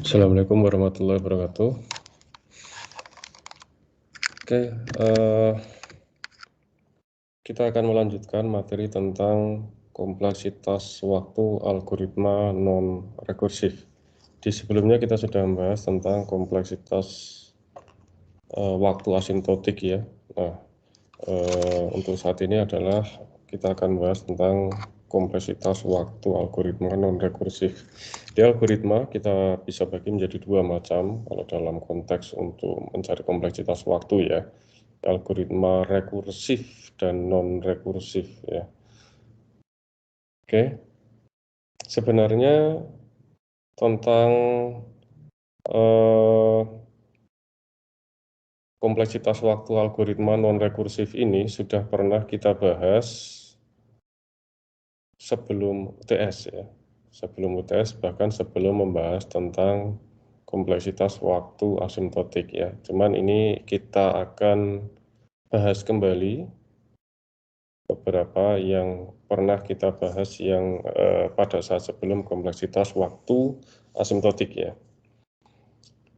Assalamualaikum warahmatullahi wabarakatuh. Oke, kita akan melanjutkan materi tentang kompleksitas waktu algoritma non-rekursif. Di sebelumnya kita sudah membahas tentang kompleksitas waktu asintotik ya. Nah, untuk saat ini adalah kita akan bahas tentang kompleksitas waktu algoritma non-rekursif. Di algoritma kita bisa bagi menjadi dua macam kalau dalam konteks untuk mencari kompleksitas waktu ya. Algoritma rekursif dan non-rekursif ya. Oke. Sebenarnya tentang kompleksitas waktu algoritma non-rekursif ini sudah pernah kita bahas sebelum UTS ya. Sebelum UTS bahkan sebelum membahas tentang kompleksitas waktu asimtotik ya. Cuman ini kita akan bahas kembali beberapa yang pernah kita bahas yang pada saat sebelum kompleksitas waktu asimtotik ya.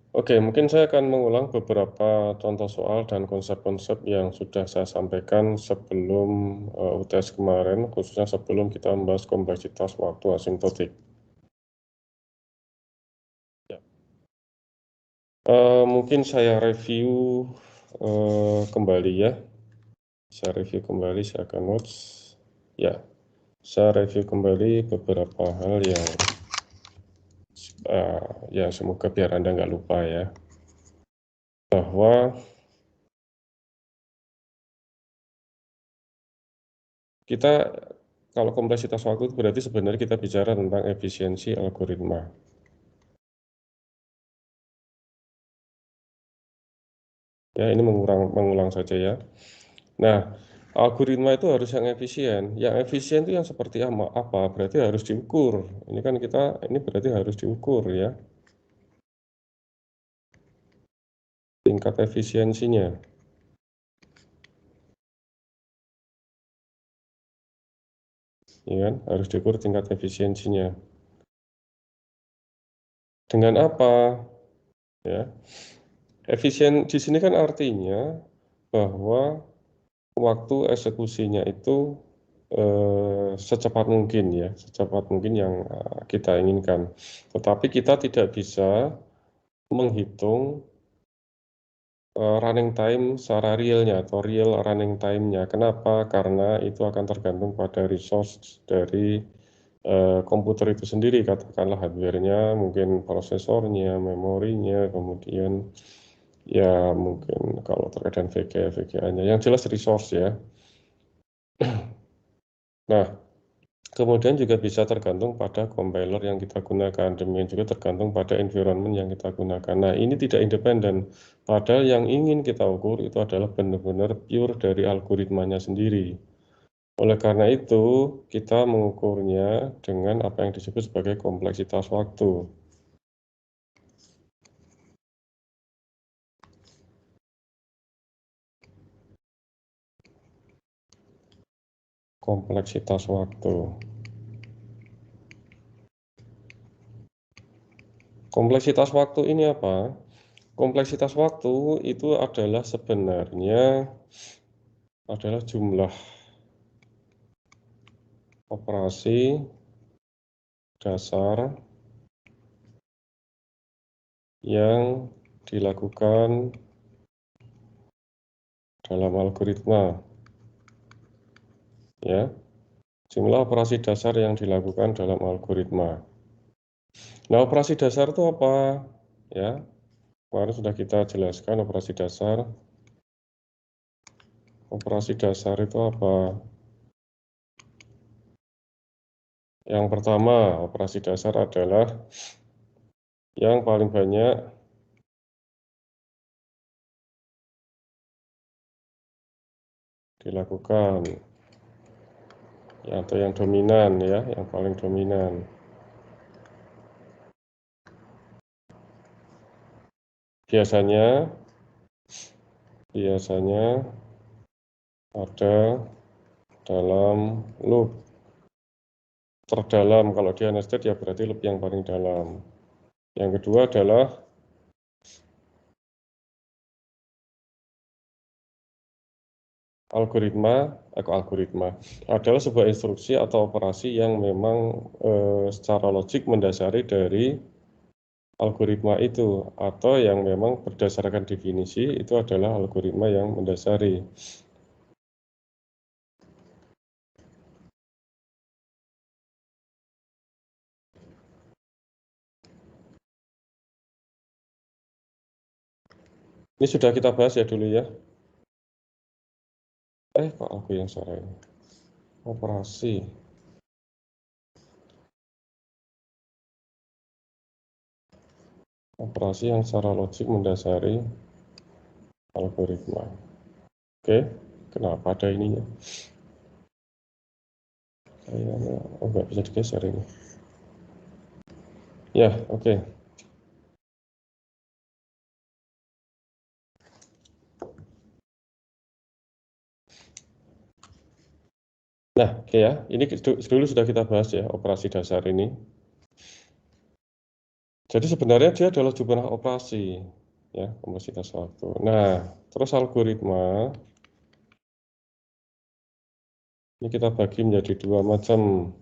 Oke, mungkin saya akan mengulang beberapa contoh soal dan konsep-konsep yang sudah saya sampaikan sebelum UTS kemarin, khususnya sebelum kita membahas kompleksitas waktu asimtotik. Ya. Mungkin saya review kembali ya. Saya review kembali, saya akan notes. Ya, saya review kembali beberapa hal yang ya semoga biar Anda nggak lupa ya. Bahwa kita kalau kompleksitas waktu itu berarti sebenarnya kita bicara tentang efisiensi algoritma. Ya, ini mengulang saja ya. Nah, algoritma itu harus yang efisien. Yang efisien itu yang seperti apa? Berarti harus diukur. Ini kan ini berarti harus diukur ya. Tingkat efisiensinya. Ya kan? Harus diukur tingkat efisiensinya. Dengan apa? Ya. Efisien di sini kan artinya bahwa waktu eksekusinya itu secepat mungkin ya, secepat mungkin yang kita inginkan. Tetapi kita tidak bisa menghitung running time secara realnya atau real running time-nya. Kenapa? Karena itu akan tergantung pada resource dari komputer itu sendiri, katakanlah hardware-nya, mungkin prosesornya, memorinya, kemudian ya mungkin kalau terkait dengan VGA-nya, yang jelas resource ya. Nah, kemudian juga bisa tergantung pada compiler yang kita gunakan, demikian juga tergantung pada environment yang kita gunakan. Nah, ini tidak independen, padahal yang ingin kita ukur itu adalah benar-benar pure dari algoritmanya sendiri. Oleh karena itu, kita mengukurnya dengan apa yang disebut sebagai kompleksitas waktu. Kompleksitas waktu. Kompleksitas waktu ini apa? Kompleksitas waktu itu adalah sebenarnya jumlah operasi dasar yang dilakukan dalam algoritma. Ya, jumlah operasi dasar yang dilakukan dalam algoritma. Nah, operasi dasar itu apa? Ya, kemarin sudah kita jelaskan operasi dasar. Operasi dasar itu apa? Yang pertama, operasi dasar adalah yang paling banyak dilakukan, ya, atau yang dominan ya, yang paling dominan. Biasanya ada dalam loop terdalam. Kalau dia nested ya berarti loop yang paling dalam. Yang kedua adalah algoritma adalah sebuah instruksi atau operasi yang memang secara logik mendasari dari algoritma itu, atau yang memang berdasarkan definisi itu adalah algoritma yang mendasari. Ini sudah kita bahas ya dulu ya. Kok aku yang salah ini? Operasi. Operasi yang secara logik mendasari algoritma. Oke, kenapa ada ininya? Kayaknya, nggak bisa digeser ini. Ya, oke. Nah, oke ya. Ini dulu sudah kita bahas ya, operasi dasar ini. Jadi sebenarnya dia adalah jumlah operasi, ya, kompleksitas waktu. Nah, terus algoritma, ini kita bagi menjadi dua macam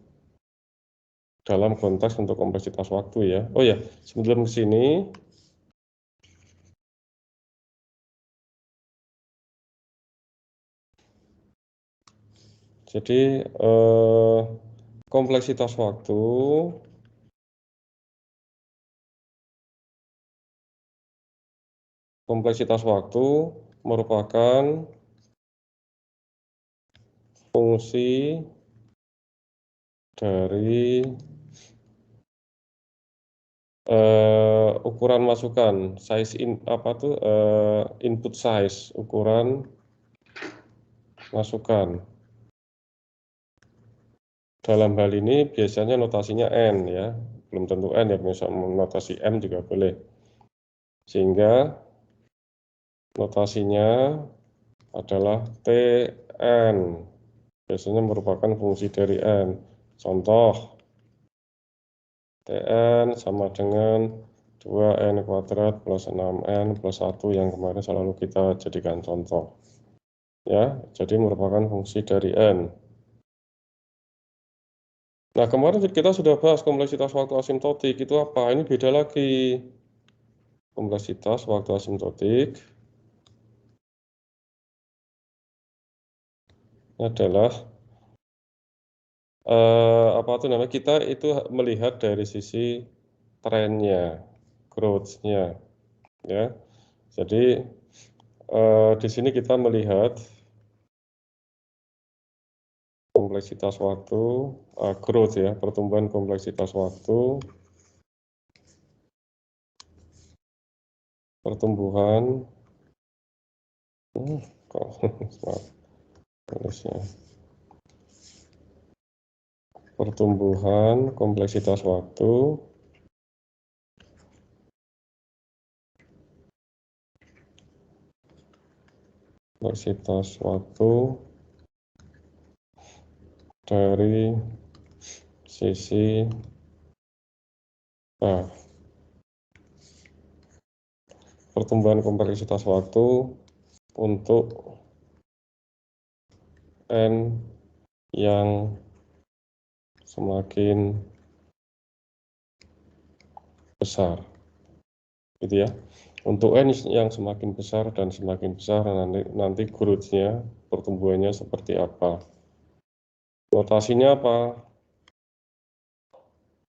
dalam konteks untuk kompleksitas waktu ya. Oh ya, sebelum ke sini, jadi kompleksitas waktu merupakan fungsi dari ukuran masukan, input size, ukuran masukan. Dalam hal ini biasanya notasinya N ya, belum tentu N ya, misalnya notasi M juga boleh. Sehingga notasinya adalah Tn, biasanya merupakan fungsi dari N. Contoh, Tn sama dengan 2n kuadrat plus 6n plus 1 yang kemarin selalu kita jadikan contoh. Ya, jadi merupakan fungsi dari N. Nah, kemarin kita sudah bahas kompleksitas waktu asimtotik. Itu apa? Ini beda lagi. Kompleksitas waktu asimtotik adalah apa itu namanya? Kita itu melihat dari sisi trennya, growth-nya, ya. Jadi di sini kita melihat kompleksitas waktu, growth ya, pertumbuhan kompleksitas waktu, pertumbuhan, kok tulisnya, pertumbuhan kompleksitas waktu, dari sisi pertumbuhan kompleksitas waktu untuk N yang semakin besar, gitu ya. Untuk N yang semakin besar dan semakin besar, nanti growth-nya, pertumbuhannya seperti apa. Notasinya apa?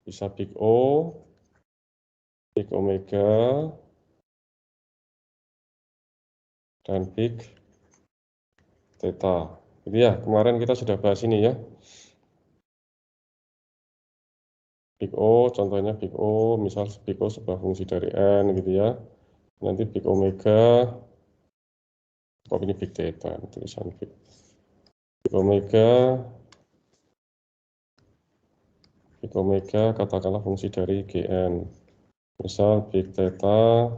Bisa big O, big omega, dan big theta. Gitu ya, kemarin kita sudah bahas ini ya. Big O, contohnya big O, misal big O sebuah fungsi dari N gitu ya. Nanti big omega, kok ini big theta, tulisan big omega katakanlah fungsi dari Gn. Misal big theta,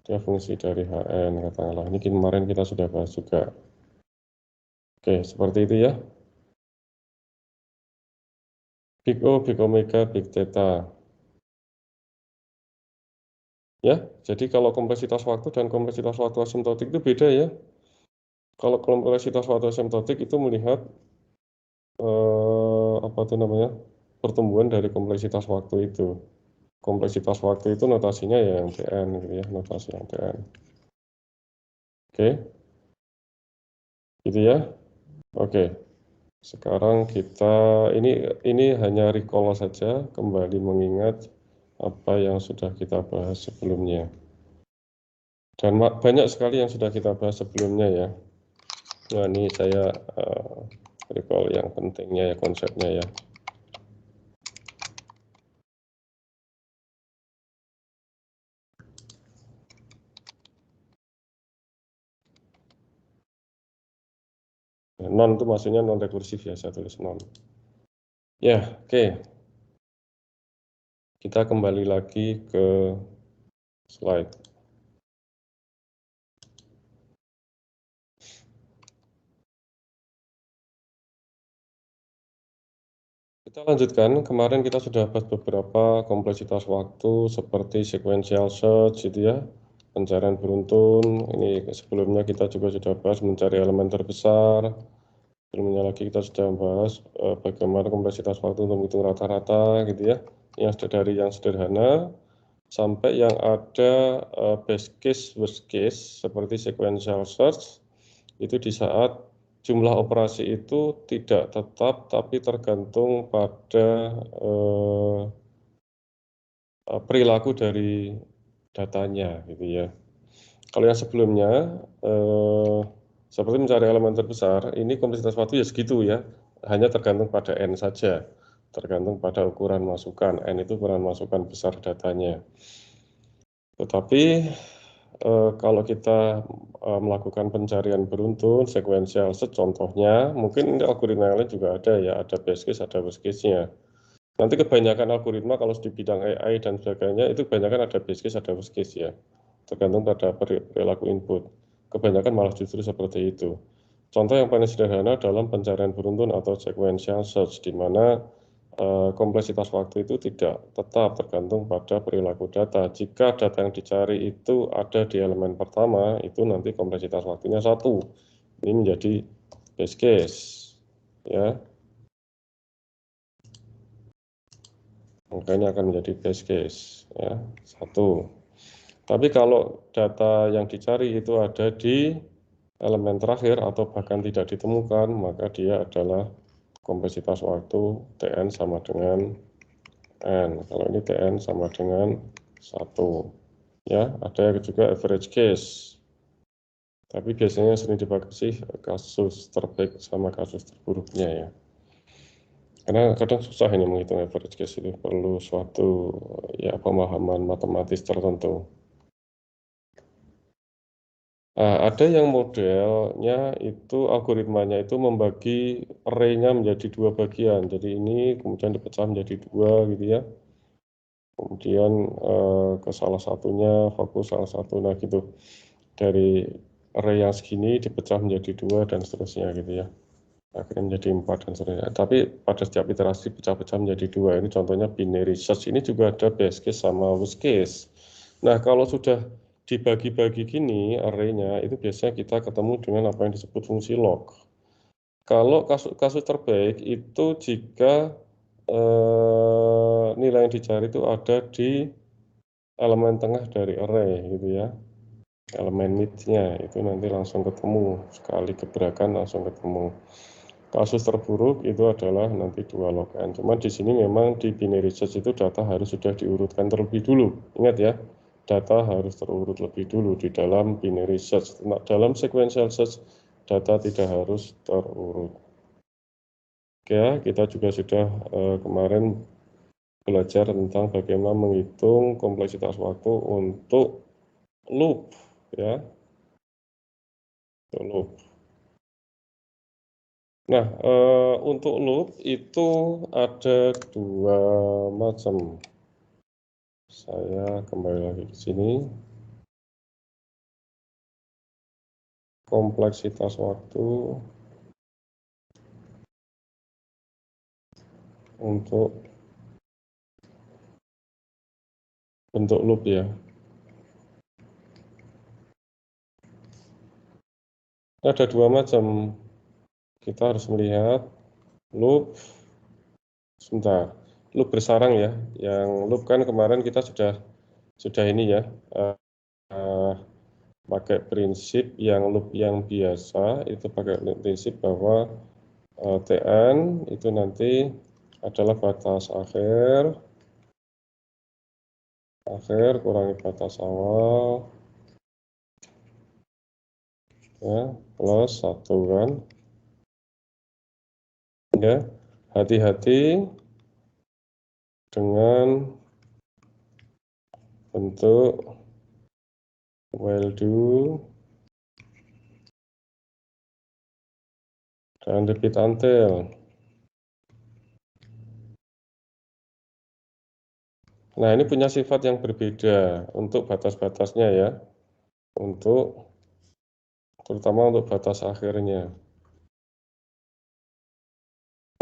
dia fungsi dari Hn, katakanlah. Ini kemarin kita sudah bahas juga. Oke, seperti itu ya. Big O, big omega, big theta. Ya, jadi kalau kompleksitas waktu dan kompleksitas waktu asimtotik itu beda ya. Kalau kompleksitas waktu asimtotik itu melihat apa itu namanya, pertumbuhan dari kompleksitas waktu itu. Kompleksitas waktu itu notasinya ya yang Tn gitu ya, notasi yang Tn. Oke, gitu ya. Oke, sekarang kita ini hanya recall saja, kembali mengingat apa yang sudah kita bahas sebelumnya. Dan banyak sekali yang sudah kita bahas sebelumnya ya. Nah, ini saya recall yang pentingnya ya, konsepnya ya. Non itu maksudnya non rekursif ya, saya tulis non. Ya, oke. Kita kembali lagi ke slide. Kita lanjutkan, kemarin kita sudah bahas beberapa kompleksitas waktu seperti sequential search gitu ya, pencarian beruntun. Ini sebelumnya kita juga sudah bahas mencari elemen terbesar. Sebelumnya lagi kita sudah bahas bagaimana kompleksitas waktu untuk menghitung rata-rata gitu ya. Yang dari yang sederhana sampai yang ada best case, worst case seperti sequential search itu di saat jumlah operasi itu tidak tetap tapi tergantung pada perilaku dari datanya gitu ya. Kalau yang sebelumnya seperti mencari elemen terbesar, ini kompleksitas waktu ya segitu ya, hanya tergantung pada n saja, tergantung pada ukuran masukan. N itu ukuran masukan besar datanya. Tetapi kalau kita melakukan pencarian beruntun, sequential search contohnya, mungkin ini algoritma yang lain juga ada ya, ada best case, ada worst case-nya. Nanti kebanyakan algoritma kalau di bidang AI dan sebagainya, itu kebanyakan ada best case, ada worst case ya. Tergantung pada perilaku input. Kebanyakan malah justru seperti itu. Contoh yang paling sederhana dalam pencarian beruntun atau sequential search, di mana kompleksitas waktu itu tidak tetap tergantung pada perilaku data. Jika data yang dicari itu ada di elemen pertama, itu nanti kompleksitas waktunya 1. Ini menjadi base case. Ya, makanya akan menjadi base case. Ya, 1. Tapi kalau data yang dicari itu ada di elemen terakhir atau bahkan tidak ditemukan, maka dia adalah kompleksitas waktu Tn sama dengan N. Kalau ini Tn sama dengan 1. Ya, ada juga average case. Tapi biasanya sering dipakai sih kasus terbaik sama kasus terburuknya ya. Karena kadang susah ini menghitung average case, itu perlu suatu ya pemahaman matematis tertentu. Ada yang modelnya itu algoritmanya itu membagi array-nya menjadi 2 bagian. Jadi ini kemudian dipecah menjadi 2 gitu ya. Kemudian ke salah satunya fokus salah satu, nah gitu. Dari array yang segini dipecah menjadi 2 dan seterusnya gitu ya. Akhirnya menjadi 4 dan seterusnya. Tapi pada setiap iterasi pecah-pecah menjadi 2. Ini contohnya binary search. Ini juga ada best case sama worst case. Nah, kalau sudah dibagi-bagi gini array-nya, itu biasanya kita ketemu dengan apa yang disebut fungsi log. Kalau kasus terbaik itu jika nilai yang dicari itu ada di elemen tengah dari array gitu ya. Elemen mid-nya itu nanti langsung ketemu, sekali gebrakan langsung ketemu. Kasus terburuk itu adalah nanti 2 log n. Cuman di sini memang di binary search itu data harus sudah diurutkan terlebih dulu. Ingat ya, data harus terurut lebih dulu di dalam binary search. Nah, dalam sequential search data tidak harus terurut. Oke, kita juga sudah kemarin belajar tentang bagaimana menghitung kompleksitas waktu untuk loop ya, untuk loop. Nah, untuk loop itu ada 2 macam. Saya kembali lagi ke sini. Kompleksitas waktu untuk bentuk loop ya. Ada dua macam. Kita harus melihat loop, sebentar, loop bersarang ya. Yang loop kan kemarin kita sudah ini ya, pakai prinsip yang loop yang biasa, itu pakai prinsip bahwa Tn itu nanti adalah batas akhir kurangi batas awal ya, plus 1 kan ya. Hati-hati dengan bentuk while do dan repeat until. Nah, ini punya sifat yang berbeda untuk batas-batasnya ya, terutama untuk batas akhirnya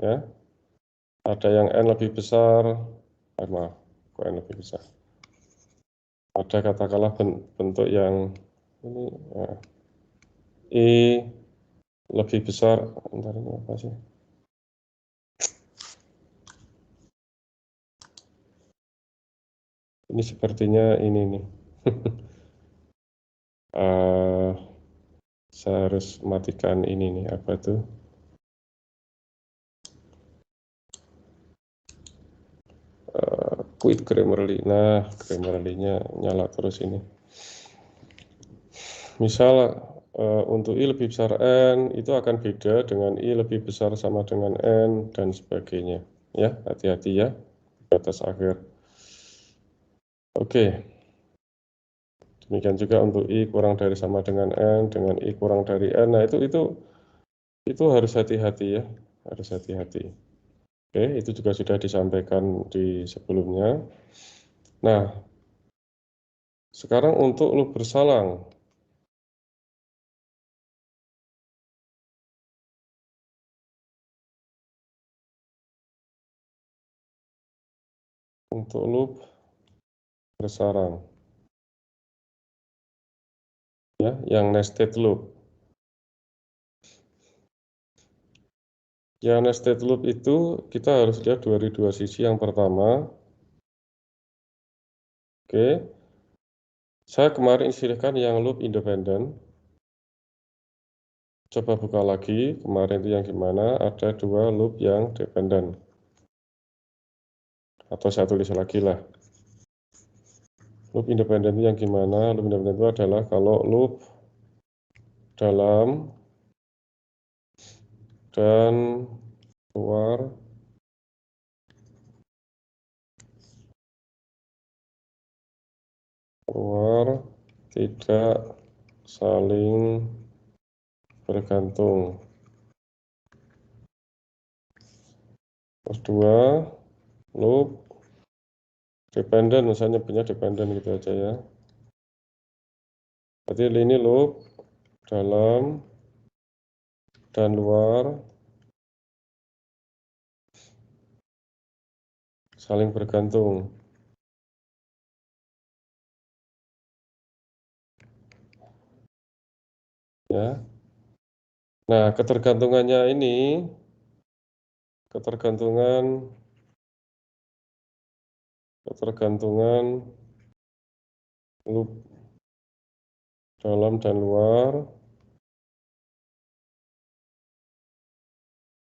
ya. Ada yang n lebih besar, maaf, kok n lebih besar. Ada katakanlah bentuk yang ini I lebih besar. Bentar, ini apa sih? Ini sepertinya ini nih. Saya harus matikan ini nih, apa tuh? Quit Grammarly. Nah, Grammarly-nya nyala terus ini. Misal untuk I lebih besar N, itu akan beda dengan I lebih besar sama dengan N, dan sebagainya. Ya, hati-hati ya, batas akhir. Oke. Demikian juga untuk I kurang dari sama dengan N, dengan I kurang dari N. Nah, itu harus hati-hati ya, harus hati-hati. Oke, itu juga sudah disampaikan di sebelumnya. Nah, sekarang untuk loop bersalang. Untuk loop bersarang ya, yang nested loop. Yang nested loop itu kita harus lihat dari dua sisi. Yang pertama, oke, saya kemarin istilahkan yang loop independen. Coba buka lagi, kemarin itu yang gimana? Ada dua loop yang dependen. Atau saya tulis lagi lah. Loop independen itu yang gimana? Loop independen itu adalah kalau loop dalam dan luar tidak saling bergantung. Terus dua, loop dependen, misalnya punya dependen gitu aja ya. Berarti ini loop dalam dan luar saling bergantung. Ya. Nah, ketergantungannya ini, ketergantungan loop dalam dan luar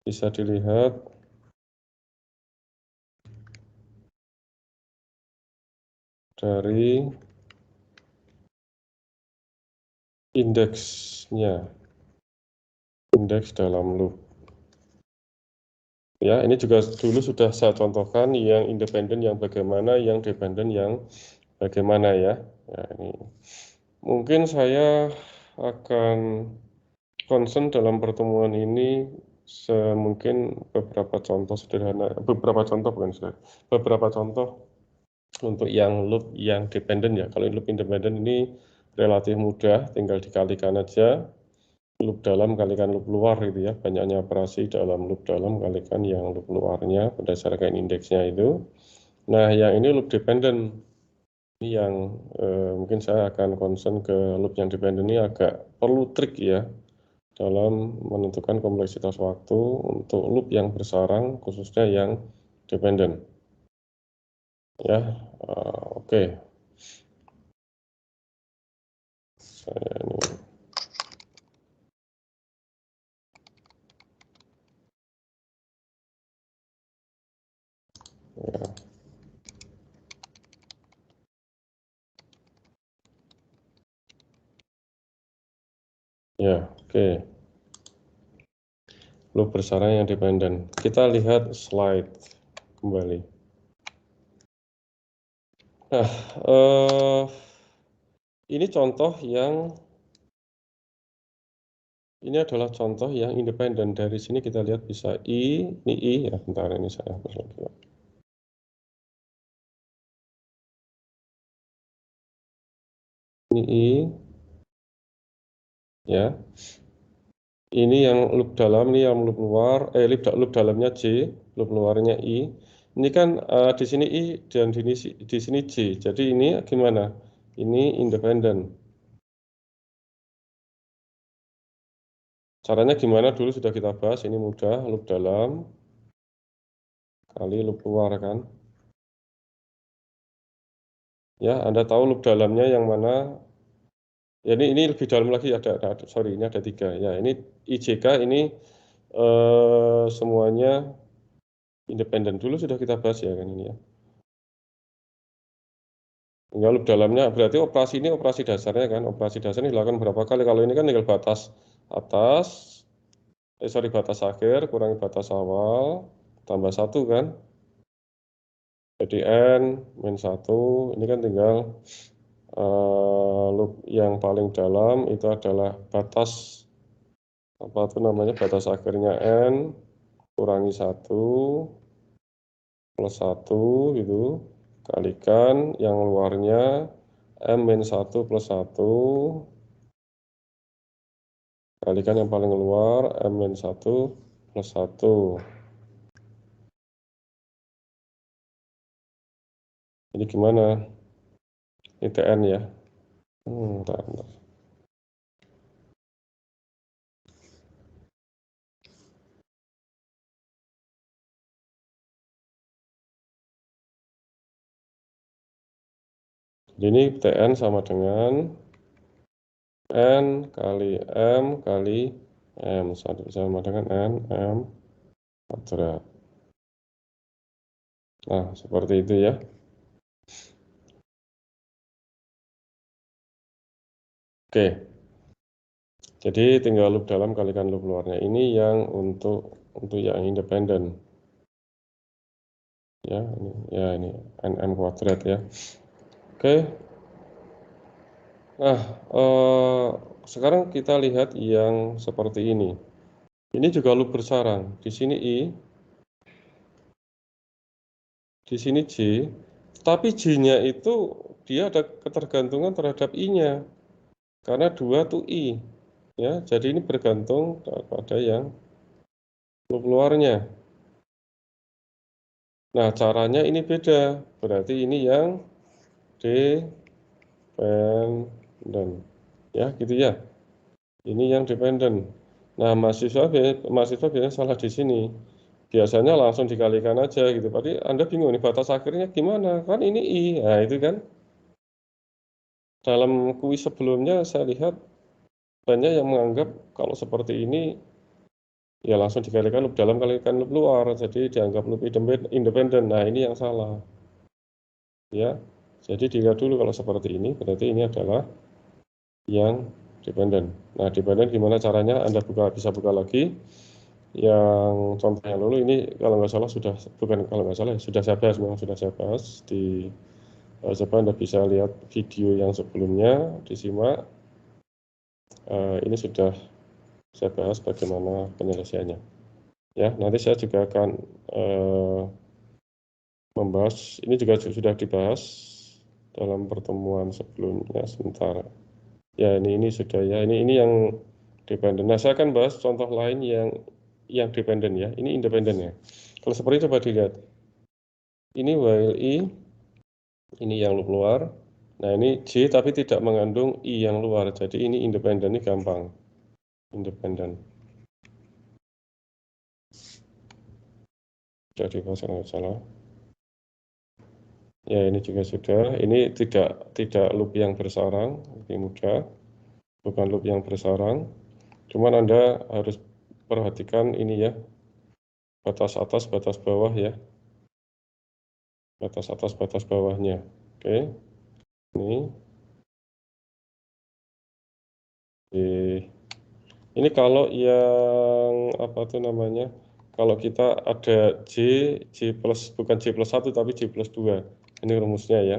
bisa dilihat dari indeksnya, indeks dalam loop. Ya, ini juga dulu sudah saya contohkan yang independen yang bagaimana, yang dependen yang bagaimana ya. Ya, ini mungkin saya akan concern dalam pertemuan ini semungkin beberapa contoh sederhana, beberapa contoh untuk yang loop yang dependen ya. Kalau loop independen ini relatif mudah, tinggal dikalikan aja. Loop dalam kalikan loop luar gitu ya, banyaknya operasi dalam loop dalam kalikan yang loop luarnya berdasarkan indeksnya itu. Nah, yang ini loop dependen. Ini yang mungkin saya akan concern ke loop yang dependen ini agak perlu trik ya. dalam menentukan kompleksitas waktu untuk loop yang bersarang, khususnya yang dependen. Ya, oke. Saya ini ya. Ya, oke. Loop bersarang yang dependen. Kita lihat slide kembali. Nah, ini contoh yang ini adalah contoh yang independen. Dari sini kita lihat bisa ini I, ya bentar ini saya hapus lagi. Ini I, ya. Ini yang loop dalam, ini yang loop luar, loop dalamnya J, loop luarnya I. Ini kan di sini I dan di sini J. Jadi ini gimana? Ini independen. Caranya gimana dulu sudah kita bahas, ini mudah, loop dalam kali loop luar kan. Ya, Anda tahu loop dalamnya yang mana? Ya, ini lebih dalam lagi, sorry, ini ada 3. Ya, ini IJK ini semuanya independen. Dulu sudah kita bahas ya kan ini ya. Tinggal loop dalamnya berarti ini operasi dasarnya kan. Operasi dasarnya dilakukan berapa kali? Kalau ini kan tinggal batas atas, batas akhir kurangi batas awal tambah 1 kan. Jadi N min 1, ini kan tinggal loop yang paling dalam itu adalah batas apa itu namanya, batas akhirnya N kurangi 1 plus 1 gitu, kalikan yang luarnya M min 1 plus 1 kalikan yang paling luar M min 1 plus 1. Jadi gimana? Ini TN ya. Bentar. Jadi ini TN sama dengan N kali M kali M sama dengan N M kuadrat. Nah, seperti itu ya. Oke. Jadi tinggal loop dalam kalikan loop luarnya. Ini yang untuk yang independen. Ya, ini NM kuadrat ya. Oke. Nah, sekarang kita lihat yang seperti ini. Ini juga loop bersarang. Di sini I, di sini J, tapi J-nya itu dia ada ketergantungan terhadap I-nya. Karena 2 tuh I. Ya, jadi ini bergantung pada yang loop luarnya. Nah, caranya ini beda. Berarti ini yang dependen. Ya, gitu ya. Ini yang dependen. Nah, mahasiswa biasanya salah di sini. Biasanya langsung dikalikan aja gitu. Berarti Anda bingung nih batas akhirnya gimana? Kan ini I. Nah, itu kan. Dalam kuis sebelumnya saya lihat banyak yang menganggap kalau seperti ini ya langsung dikalikan loop dalam kalikan loop luar. Jadi dianggap loop independen. Nah, ini yang salah. Ya. Jadi dilihat dulu kalau seperti ini, berarti ini adalah yang dependen. Nah, dependen gimana caranya? Anda bisa buka lagi. Yang contoh yang dulu ini kalau nggak salah sudah saya bahas, memang sudah saya bahas di coba Anda bisa lihat video yang sebelumnya, disimak. Ini sudah saya bahas bagaimana penyelesaiannya. Ya, nanti saya juga akan membahas, ini juga sudah dibahas dalam pertemuan sebelumnya sebentar. Ya, ini sudah ya, ini yang dependen. Nah, saya akan bahas contoh lain yang dependen ya. Ini independen ya. Kalau seperti itu coba dilihat. Ini while I, ini yang loop luar. Nah, ini J tapi tidak mengandung I yang luar. Jadi ini independen, ini gampang. independen. Sudah dipasang, nggak salah. Ya, ini juga sudah. Ini tidak loop yang bersarang, lebih mudah. Bukan loop yang bersarang. Cuman Anda harus perhatikan ini ya, batas atas, batas bawah ya. Batas atas, batas bawahnya. Oke, ini. Ini kalau yang apa tuh namanya? Kalau kita ada J plus bukan J plus 1 tapi J plus 2. Ini rumusnya ya.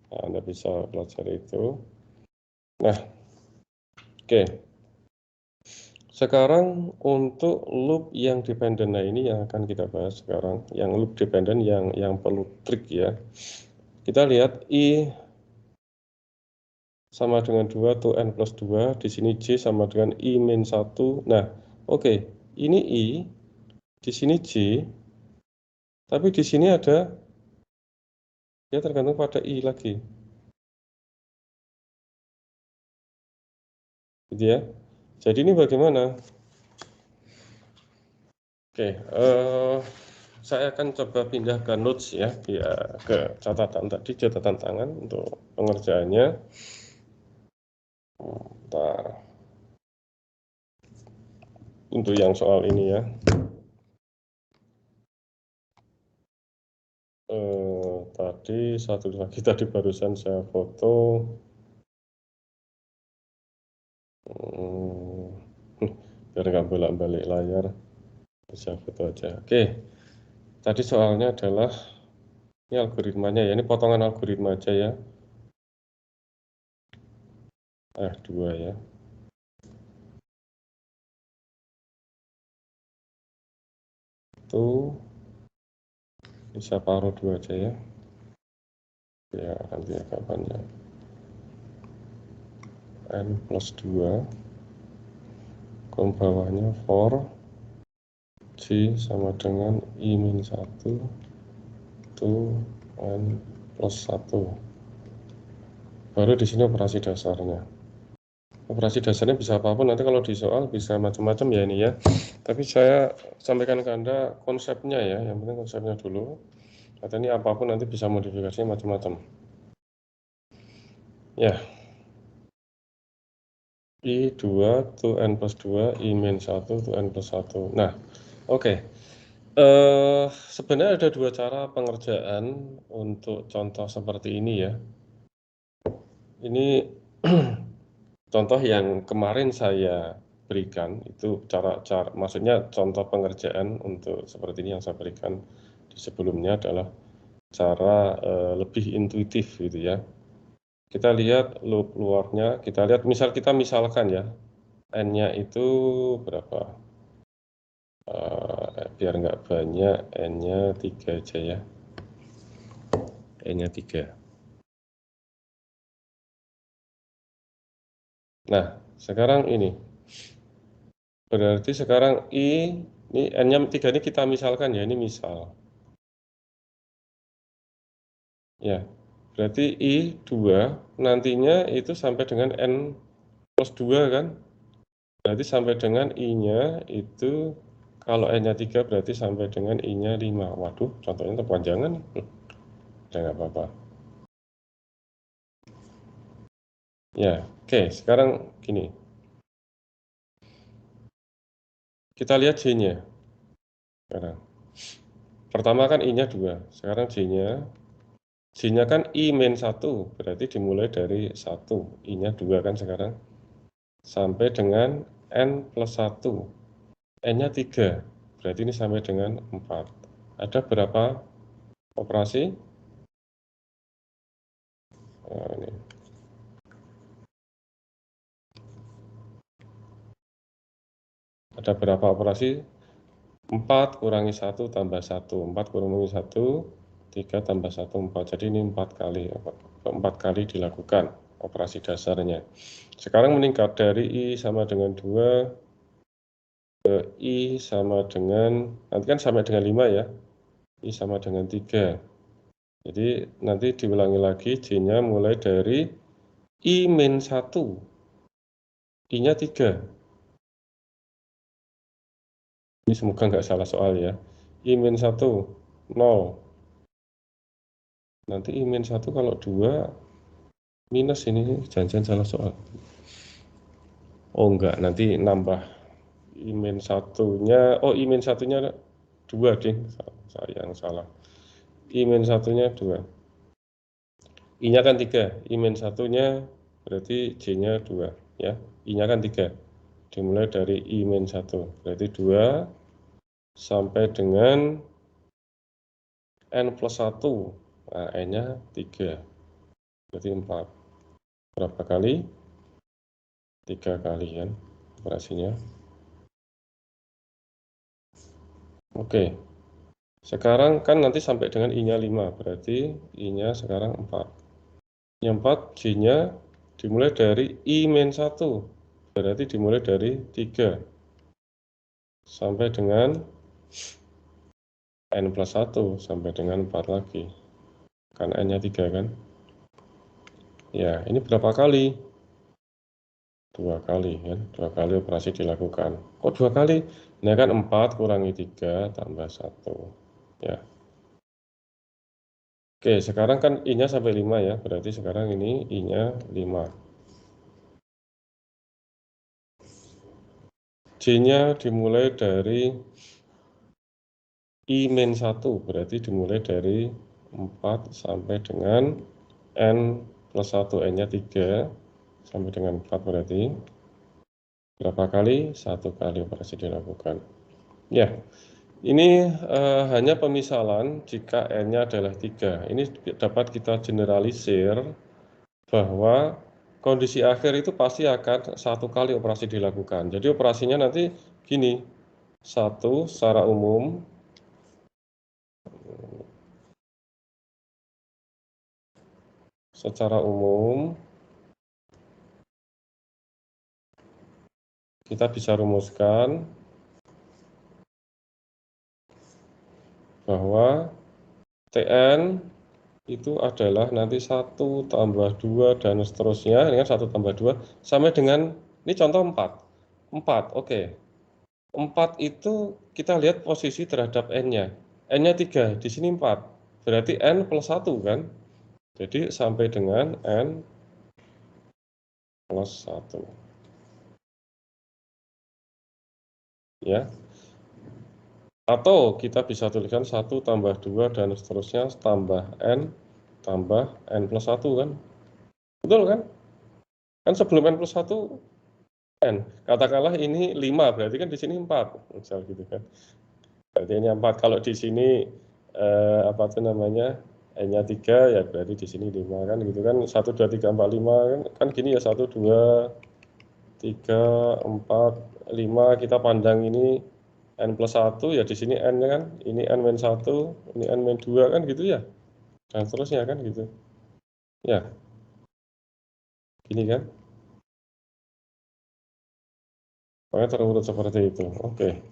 Nah, Anda bisa pelajari itu. Nah, oke. Sekarang untuk loop yang dependen. Nah, ini yang akan kita bahas sekarang. Yang loop dependen yang perlu trik ya. Kita lihat I sama dengan 2 atau N plus 2. Di sini J sama dengan I min 1. Nah, oke. Ini I, di sini J, tapi di sini ada, ya tergantung pada I lagi. Gitu ya. Jadi ini bagaimana? Oke, saya akan coba pindah ke notes ya, ke catatan tadi, catatan tangan untuk pengerjaannya. Bentar. Untuk yang soal ini ya. Tadi satu lagi tadi barusan saya foto. Biar nggak bolak-balik layar, bisa foto aja. Oke, tadi soalnya adalah ini algoritmanya ya, ini potongan algoritma aja ya. 2 ya. Itu bisa paruh 2 aja ya. Ya, nanti agak banyak. N plus 2. Kolom bawahnya for J sama dengan I min 1 itu N plus 1. Baru di sini operasi dasarnya. Operasi dasarnya bisa apapun, nanti kalau di soal bisa macam-macam ya ini ya. Tapi saya sampaikan ke Anda konsepnya ya, yang penting konsepnya dulu. Kata ini apapun nanti bisa modifikasinya macam-macam. Ya. I2 to N plus 2, I min 1 to N plus 1. Nah, oke. Sebenarnya ada 2 cara pengerjaan untuk contoh seperti ini ya. Ini contoh yang kemarin saya berikan, itu maksudnya contoh pengerjaan untuk seperti ini yang saya berikan di sebelumnya adalah cara lebih intuitif gitu ya. Kita lihat loop luarnya, kita misalkan ya, N-nya itu berapa? Biar nggak banyak, N-nya 3 aja ya. N-nya 3. Nah, sekarang ini. Berarti sekarang ini N-nya 3 ini kita misalkan ya, ini misal. Ya, berarti I2 nantinya itu sampai dengan N plus 2 kan? Berarti sampai dengan I-nya itu, kalau N-nya 3 berarti sampai dengan I-nya 5. Waduh, contohnya terpanjangan. Ya nggak apa-apa. Ya, oke. Sekarang gini. Kita lihat J-nya. Sekarang. Pertama kan I-nya 2. Sekarang J-nya. J-nya kan I min 1. Berarti dimulai dari 1. I-nya 2 kan sekarang. Sampai dengan N plus 1. N-nya 3. Berarti ini sampai dengan 4. Ada berapa operasi? Nah, ini. Ada berapa operasi? 4 kurangi 1 tambah 1. 4 kurangi 1, 3 tambah 1, 4. Jadi ini 4 kali. 4 kali dilakukan operasi dasarnya. Sekarang meningkat dari I sama dengan 2 ke I sama dengan, nanti kan sampai dengan 5 ya. I sama dengan 3. Jadi nanti diulangi lagi, J-nya mulai dari I min 1. I-nya 3. Ini semoga nggak salah soal ya. I-1, 0. Nanti I-1 kalau 2 minus ini jangan salah soal. Oh enggak, nanti nambah I-1-nya. Oh, I-1-nya 2 ding. Saya yang salah. I-1-nya 2. I-nya kan 3. I-1-nya berarti J-nya 2 ya. I-nya kan 3. Dimulai dari I-1. Berarti 2 sampai dengan N plus 1. Nah, N-nya 3. Berarti 4. Berapa kali? 3 kali kan operasinya. Oke. Sekarang kan nanti sampai dengan I-nya 5. Berarti I-nya sekarang 4. Yang 4 J-nya dimulai dari I-1. Berarti dimulai dari 3. Sampai dengan N plus 1. Sampai dengan 4 lagi. Kan N-nya 3 kan. Ya, ini berapa kali? 2 kali kan. 2 kali operasi dilakukan. Kok 2 kali? Ini kan 4 kurangi 3 tambah 1. Ya. Oke, sekarang kan I-nya sampai 5 ya. Berarti sekarang ini I-nya 5. J-nya dimulai dari I-1. Berarti dimulai dari 4 sampai dengan N plus 1. N-nya 3 sampai dengan 4 berarti. Berapa kali? 1 kali operasi dilakukan. Ya, ini hanya pemisalan jika N-nya adalah 3. Ini dapat kita generalisir bahwa kondisi akhir itu pasti akan 1 kali operasi dilakukan. Jadi operasinya nanti gini, 1 secara umum, kita bisa rumuskan bahwa Tn itu adalah nanti 1 tambah 2 dan seterusnya. Ini kan 1 tambah 2 sampai dengan, ini contoh 4. 4, oke. 4 itu kita lihat posisi terhadap N-nya. N-nya 3, di sini 4. Berarti N plus 1 kan. Jadi sampai dengan N plus 1. Ya. Atau kita bisa tuliskan 1 tambah 2 dan seterusnya tambah N plus 1 kan. Betul kan? Kan sebelum N plus 1 N. Katakanlah ini 5, berarti kan di sini 4. Misal gitu kan. Berarti ini 4. Kalau di sini apa itu namanya? N-nya 3 ya berarti di sini 5 kan gitu kan. 1 2 3 4 5 kan gini ya, 1 2 3 4 5, kita pandang ini N plus 1 ya, di sini N-nya kan, ini N-1, ini N-2 kan gitu ya. Dan seterusnya kan gitu. Ya. Gini kan. Pokoknya terurut seperti itu. Oke.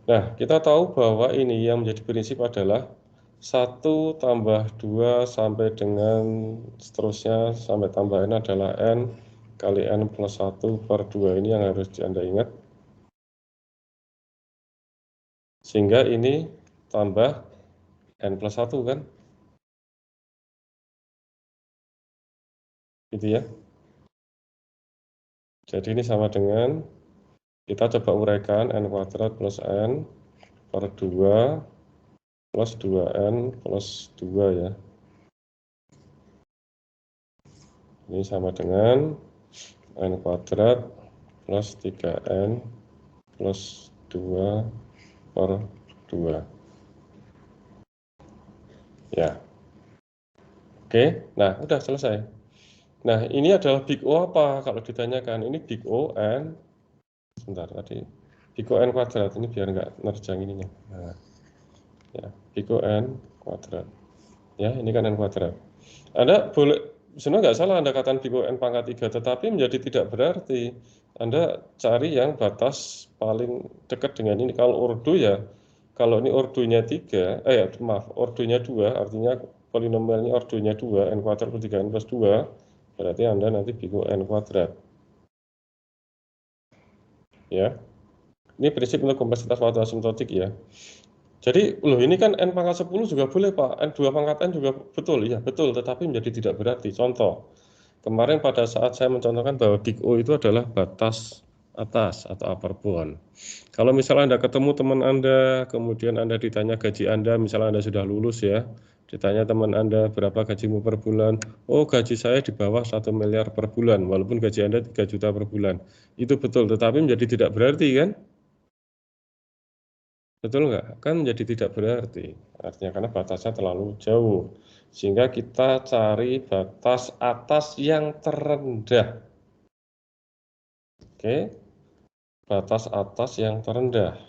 Nah, kita tahu bahwa ini yang menjadi prinsip adalah 1 tambah 2 sampai dengan seterusnya sampai tambah N adalah N kali N plus 1 per 2. Ini yang harus Anda ingat. Sehingga ini tambah N plus 1 kan. Gitu ya. Jadi ini sama dengan, kita coba uraikan N kuadrat plus N per 2 plus 2N plus 2 ya. Ini sama dengan N kuadrat plus 3N plus 2 per 2. Ya. Oke, nah udah selesai. Nah, ini adalah big O apa? Kalau ditanyakan, ini big O N, sebentar tadi, big O N kuadrat, ini biar nggak nerjang ininya. Nah, ya, big O N kuadrat. Ya, ini kan N kuadrat. Anda boleh, sebenarnya nggak salah Anda katakan big O N pangkat 3, tetapi menjadi tidak berarti. Anda cari yang batas paling dekat dengan ini. Kalau ordo ya, kalau ini ordonya 3, ordonya 2, artinya polinomialnya ordonya 2, N kuadrat plus 3N plus 2, Berarti Anda nanti big O N kuadrat. Ya. Ini prinsip untuk kompleksitas waktu asimptotik ya. Jadi, loh ini kan N pangkat 10 juga boleh Pak, N2 pangkat N juga betul, ya betul, tetapi menjadi tidak berarti. Contoh, kemarin pada saat saya mencontohkan bahwa big O itu adalah batas atas atau upper bound. Kalau misalnya Anda ketemu teman Anda, kemudian Anda ditanya gaji Anda, misalnya Anda sudah lulus ya, ditanya teman Anda berapa gajimu per bulan, oh gaji saya di bawah 1 miliar per bulan, walaupun gaji Anda 3 juta per bulan. Itu betul, tetapi menjadi tidak berarti kan? Betul nggak? Kan menjadi tidak berarti. Artinya karena batasnya terlalu jauh. Sehingga kita cari batas atas yang terendah. Oke, batas atas yang terendah.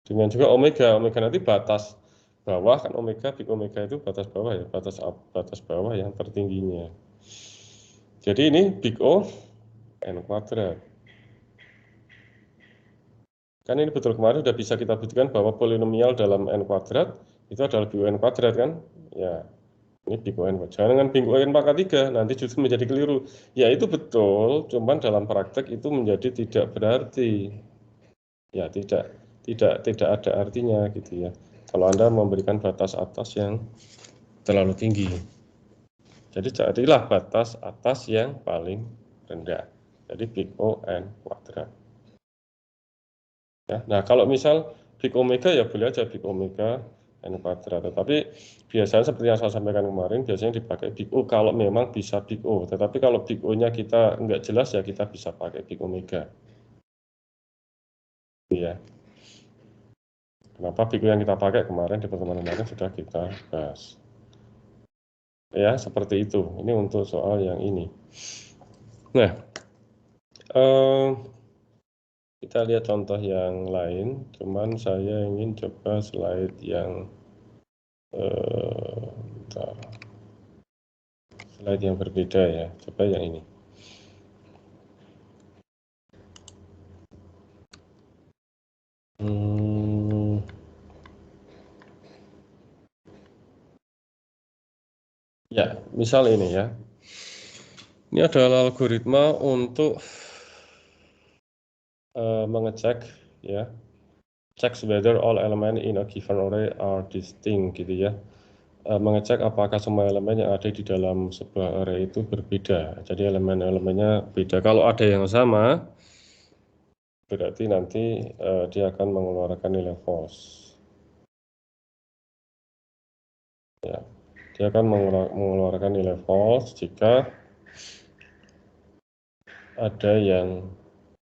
Dengan juga omega. Omega nanti batas bawah kan omega, big omega itu batas bawah ya, batas bawah yang tertingginya. Jadi ini big O N kuadrat. Kan ini betul kemarin sudah bisa kita buktikan bahwa polinomial dalam N kuadrat itu adalah big O N kuadrat kan? Ya, ini big O N kuadrat. Jangan big O N pangkat 3, nanti justru menjadi keliru. Ya itu betul, cuman dalam praktek itu menjadi tidak berarti. Ya tidak ada artinya gitu ya. Kalau Anda memberikan batas atas yang terlalu tinggi. Jadi carilah batas atas yang paling rendah. Jadi big O N kuadrat. Ya, nah kalau misal big omega ya boleh aja big omega N kuadrat. Tetapi biasanya seperti yang saya sampaikan kemarin, biasanya dipakai big O kalau memang bisa big O. Tetapi kalau big O-nya kita nggak jelas ya kita bisa pakai big omega. Ya. Kenapa big O yang kita pakai kemarin di pertemuan kemarin sudah kita bahas. Ya, seperti itu. Ini untuk soal yang ini. Nah, kita lihat contoh yang lain. Cuman saya ingin coba slide yang slide yang berbeda ya. Coba yang ini. Ya, misal ini ya. Ini adalah algoritma untuk mengecek ya, checks whether all elements in a given array are distinct gitu ya. Mengecek apakah semua elemen yang ada di dalam sebuah array itu berbeda. Jadi elemen-elemennya beda. Kalau ada yang sama, berarti nanti dia akan mengeluarkan nilai false. Ya, dia akan mengeluarkan nilai false jika ada yang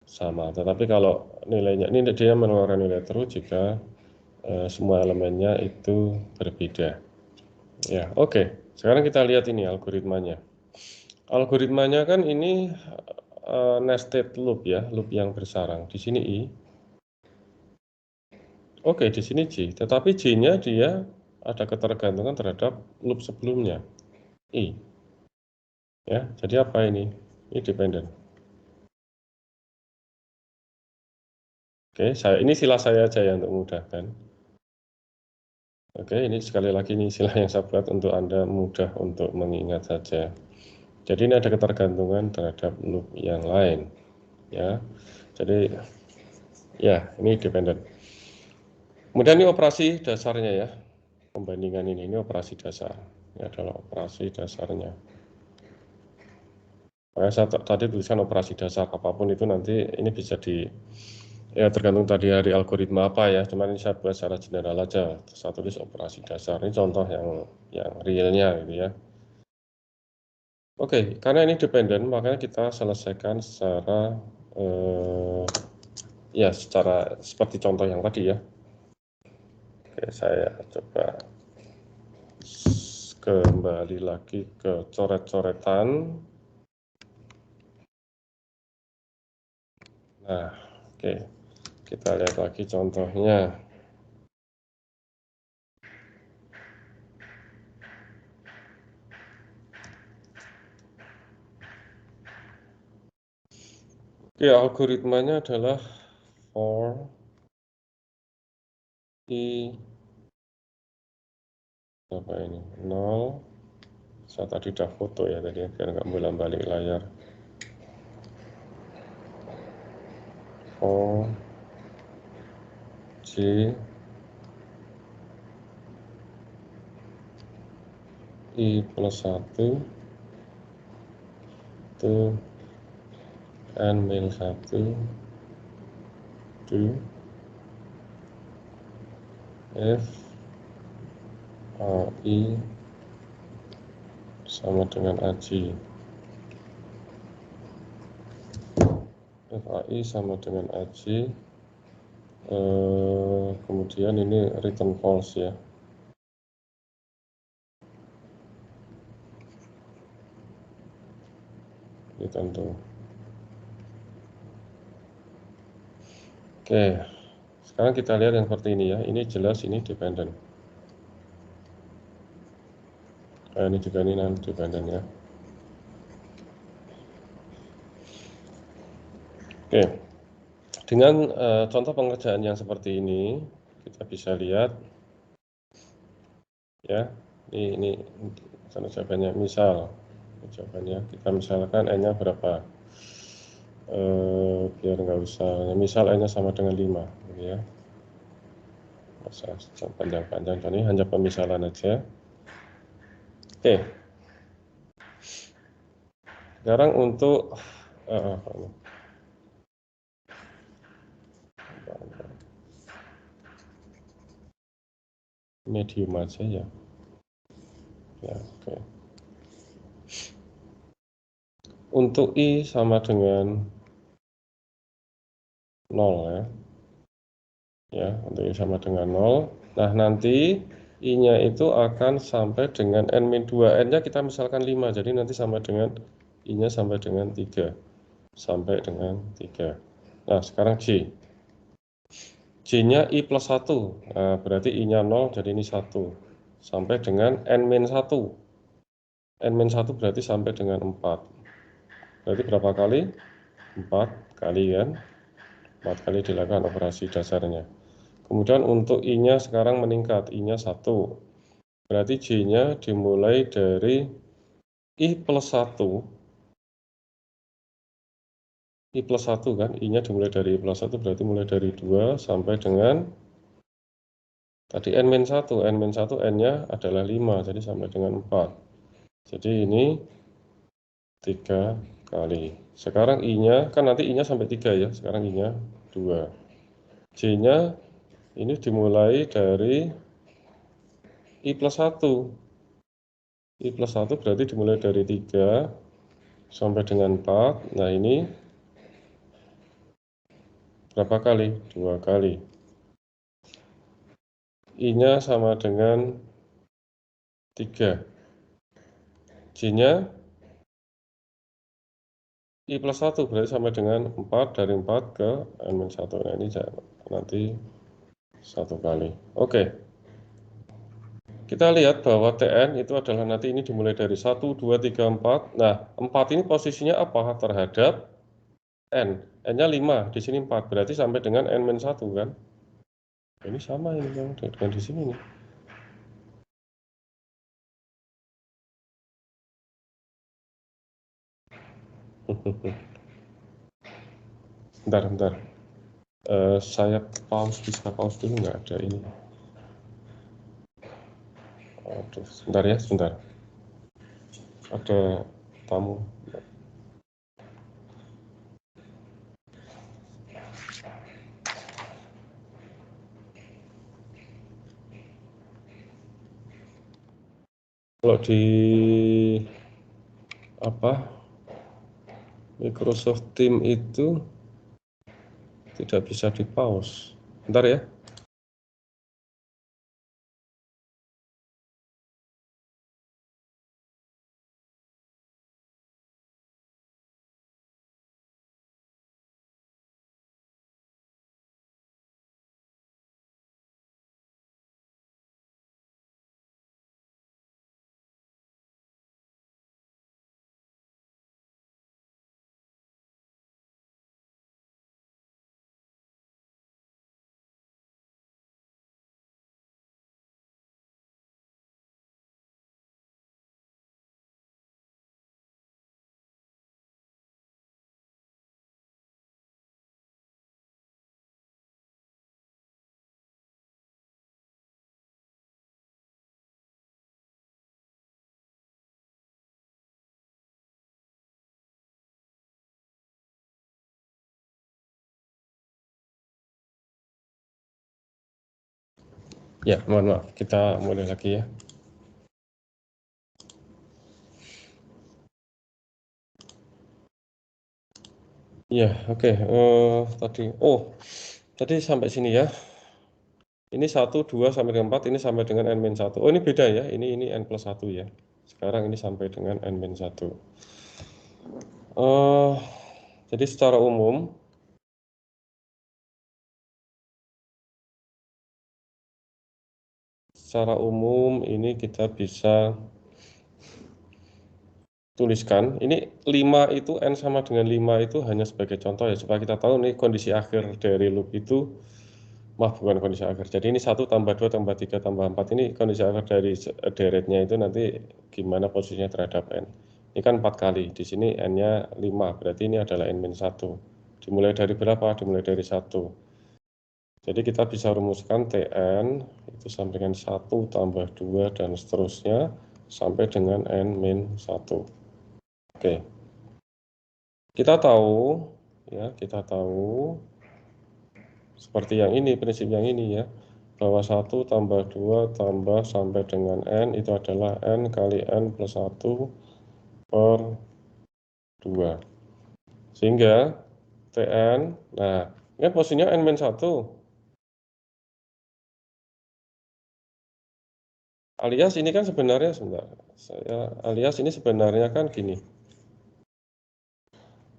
sama. Tetapi kalau nilainya ini dia mengeluarkan nilai true jika semua elemennya itu berbeda. Ya, oke. Sekarang kita lihat ini algoritmanya. Algoritmanya kan ini nested loop ya, loop yang bersarang. Di sini I. Oke, di sini J. Tetapi J-nya dia ada ketergantungan terhadap loop sebelumnya, I. Ya, jadi apa ini? Ini dependen. Oke, ini sila saya aja ya untuk memudahkan. Oke, ini sekali lagi ini istilah yang saya buat untuk Anda mudah untuk mengingat saja. Jadi ini ada ketergantungan terhadap loop yang lain. Ya, jadi ya ini dependen. Kemudian ini operasi dasarnya ya, pembandingan ini operasi dasar. Ini adalah operasi dasarnya. Makanya saya tadi tuliskan operasi dasar apapun itu nanti ini bisa ya tergantung tadi dari algoritma apa ya. Cuman ini saya buat secara general aja. Saya tulis operasi dasar. Ini contoh yang realnya gitu ya. Oke, karena ini dependen, makanya kita selesaikan secara ya secara seperti contoh yang tadi ya. Oke, saya coba kembali lagi ke coret-coretan. Nah, oke. Kita lihat lagi contohnya. Oke, algoritmanya adalah for I Berapa ini? 0. Saya tadi udah foto ya tadi, biar nggak bolak-balik layar. O, J, I plus 1, itu N minus 1, D, F, AI sama dengan AJ. FAI sama dengan AJ. Kemudian ini return false ya. Ini tentu. Oke, sekarang kita lihat yang seperti ini ya. Ini jelas ini dependent. Nah, ini juga ini non dependent ya. Oke, dengan contoh pengerjaan yang seperti ini, kita bisa lihat ya. Ini jawabannya. Misal jawabannya kita misalkan n-nya berapa? Biar nggak usah, misal n-nya sama dengan 5 gitu ya. Nggak usah panjang-panjang, ini hanya pemisalan aja. Oke, sekarang untuk medium aja ya. Ya, oke. Untuk I sama dengan 0 ya. Ya, untuk I sama dengan 0. Nah, nanti I-nya itu akan sampai dengan N-2. N-nya kita misalkan 5, jadi nanti sama dengan I-nya sampai dengan 3. Sampai dengan 3. Nah, sekarang J. J-nya I plus 1. Nah, berarti I-nya 0, jadi ini 1. Sampai dengan N-1. N-1 berarti sampai dengan 4. Berarti berapa kali? 4 kali kan? 4 kali dilakukan operasi dasarnya. Kemudian untuk I-nya sekarang meningkat, I-nya 1. Berarti J-nya dimulai dari I plus 1. I plus 1 kan, I-nya dimulai dari I plus 1, berarti mulai dari 2 sampai dengan tadi N-1. N-1 N-nya adalah 5, jadi sampai dengan 4. Jadi ini 3 kali. Sekarang I-nya, kan nanti I-nya sampai 3 ya, sekarang I-nya 2. J-nya ini dimulai dari I plus 1. I plus 1 berarti dimulai dari 3 sampai dengan 4. Nah, ini berapa kali? 2 kali. I-nya sama dengan 3. J-nya I plus 1 berarti sama dengan 4, dari 4 ke N-1. Nah, ini nanti 1 kali. Oke. Kita lihat bahwa Tn itu adalah nanti ini dimulai dari 1, 2, 3, 4. Nah, 4 ini posisinya apa terhadap N? N-nya 5, di sini 4. Berarti sampai dengan N-1 kan? Ini sama ini dengan di sini nih. Bentar. Saya pause, bisa pause dulu nggak ada ini? Aduh, sebentar ya, sebentar. Ada tamu. Kalau di Microsoft Teams itu tidak bisa di pause. Bentar ya. Ya, mohon maaf, kita mulai lagi ya. Ya, oke. Tadi sampai sini ya. Ini 1, 2 sampai dengan 4, ini sampai dengan n-1. Oh, ini beda ya. Ini n+1 ya. Sekarang ini sampai dengan n-1. Jadi secara umum ini kita bisa tuliskan. Ini 5 itu n sama dengan 5 itu hanya sebagai contoh ya, supaya kita tahu nih kondisi akhir dari loop itu. Bukan kondisi akhir. Jadi ini 1 tambah 2 tambah 3 tambah 4 ini kondisi akhir dari deretnya itu nanti gimana posisinya terhadap n. Ini kan 4 kali. Di sini n-nya 5. Berarti ini adalah n-1. Dimulai dari berapa? Dimulai dari 1. Jadi kita bisa rumuskan Tn itu sampai dengan 1 tambah 2 dan seterusnya sampai dengan n-1. Oke. Kita tahu seperti yang ini, prinsip yang ini ya, bahwa 1 tambah 2 tambah sampai dengan n itu adalah n kali n plus 1 per 2. Sehingga Tn, nah ini posisinya n-1. Alias ini kan sebenarnya, alias ini sebenarnya kan gini.